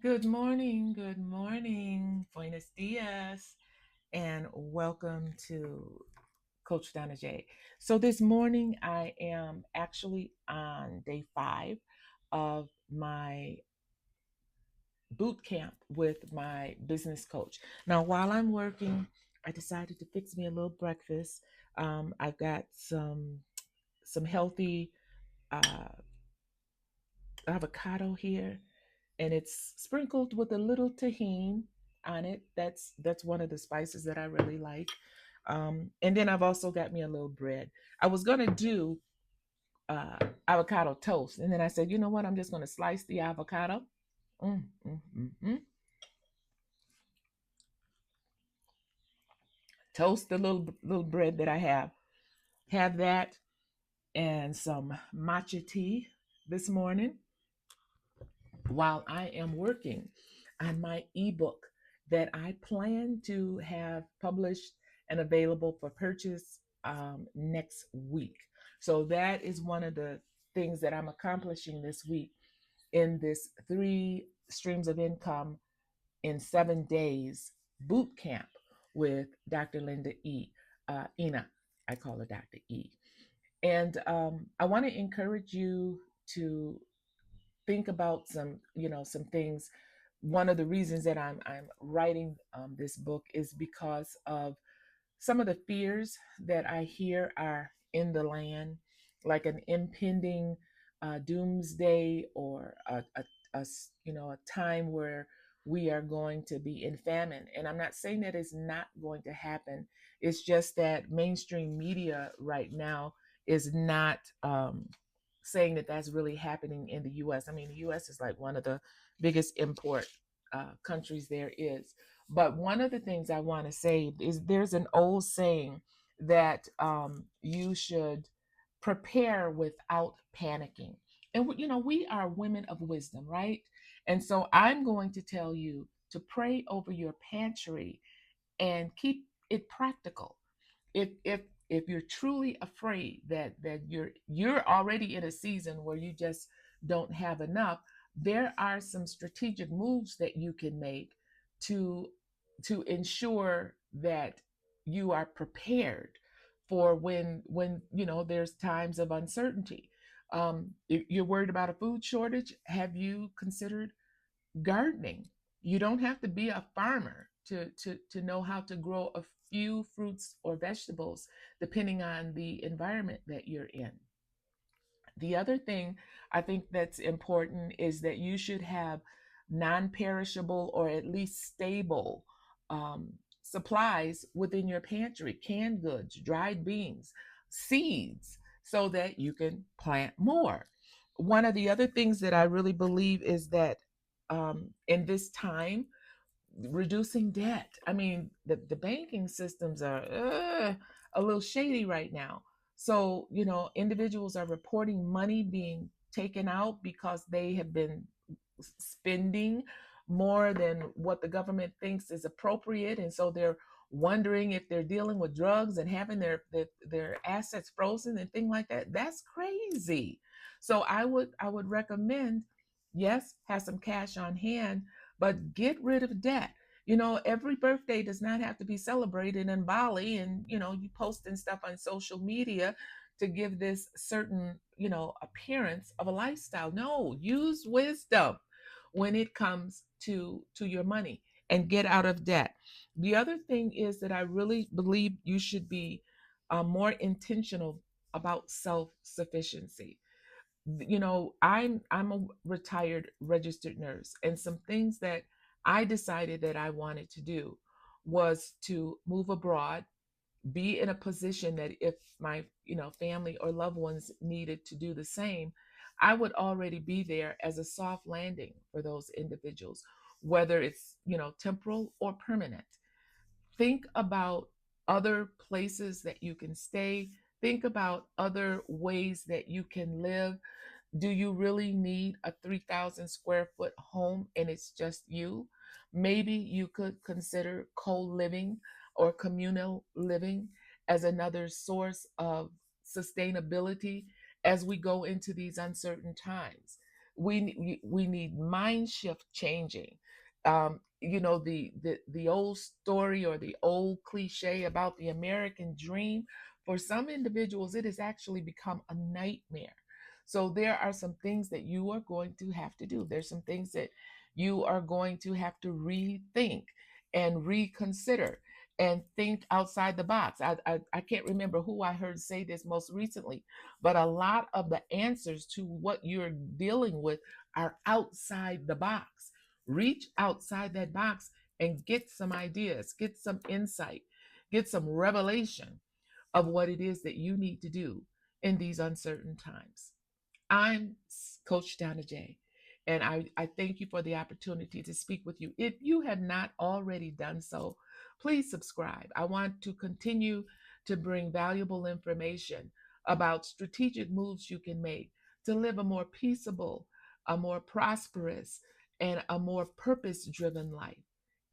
Good morning, buenos dias, and welcome to Coach Donna J. So this morning I am actually on day 5 of my boot camp with my business coach. Now, while I'm working, I decided to fix me a little breakfast. I've got some healthy uh, avocado here and it's sprinkled with a little tahine on it. That's one of the spices that I really like. And then I've also got me a little bread. I was gonna do uh, avocado toast, and then I said, you know what? I'm just gonna slice the avocado, mm, mm, mm, mm. Toast the little bread that I have. Have that and some matcha tea this morning while I am working on my ebook that I plan to have published and available for purchase next week. So that is one of the things that I'm accomplishing this week in this 3 streams of income in 7 days boot camp with Dr. Linda Ina. I call her Dr. E. And I want to encourage you to think about some things. One of the reasons that I'm writing this book is because of some of the fears that I hear are in the land, like an impending doomsday or a time where we are going to be in famine. And I'm not saying that it's not going to happen. It's just that mainstream media right now is not saying that that's really happening in the U.S. I mean, the U.S. is like one of the biggest import countries there is. But one of the things I want to say is there's an old saying that you should prepare without panicking. And we are women of wisdom, right? And so I'm going to tell you to pray over your pantry and keep it practical. If you're truly afraid that you're already in a season where you just don't have enough, there are some strategic moves that you can make to to ensure that you are prepared for when there's times of uncertainty. If you're worried about a food shortage, have you considered gardening? You don't have to be a farmer to know how to grow a few fruits or vegetables depending on the environment that you're in. The other thing I think that's important is that you should have non-perishable or at least stable um, supplies within your pantry: canned goods, dried beans, seeds, so that you can plant more. One of the other things that I really believe is that in this time, reducing debt. I mean, the banking systems are a little shady right now. So, individuals are reporting money being taken out because they have been spending more than what the government thinks is appropriate. And so they're wondering if they're dealing with drugs and having their assets frozen and things like that. That's crazy. So I would recommend, yes, have some cash on hand, but get rid of debt. Every birthday does not have to be celebrated in Bali and you posting stuff on social media to give this certain appearance of a lifestyle. No, use wisdom when it comes to your money and get out of debt. The other thing is that I really believe you should be more intentional about self-sufficiency. I'm a retired registered nurse, and some things that I decided that I wanted to do was to move abroad, be in a position that if my family or loved ones needed to do the same, I would already be there as a soft landing for those individuals, whether it's temporal or permanent. Think about other places that you can stay. Think about other ways that you can live. Do you really need a 3,000 square foot home and it's just you? Maybe you could consider co living or communal living as another source of sustainability as we go into these uncertain times. We need mind shift changing. The old story or the old cliche about the American dream, for some individuals it has actually become a nightmare. So there are some things that you are going to have to do. There's some things that you are going to have to rethink and reconsider and think outside the box. I can't remember who I heard say this most recently, but a lot of the answers to what you're dealing with are outside the box. Reach outside that box and get some ideas, get some insight, get some revelation of what it is that you need to do in these uncertain times. I'm Coach Donna J, and I thank you for the opportunity to speak with you. If you have not already done so, please subscribe. I want to continue to bring valuable information about strategic moves you can make to live a more peaceable, a more prosperous, and a more purpose driven life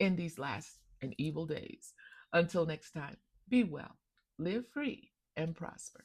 in these last and evil days. Until next time, be well, live free, and prosper.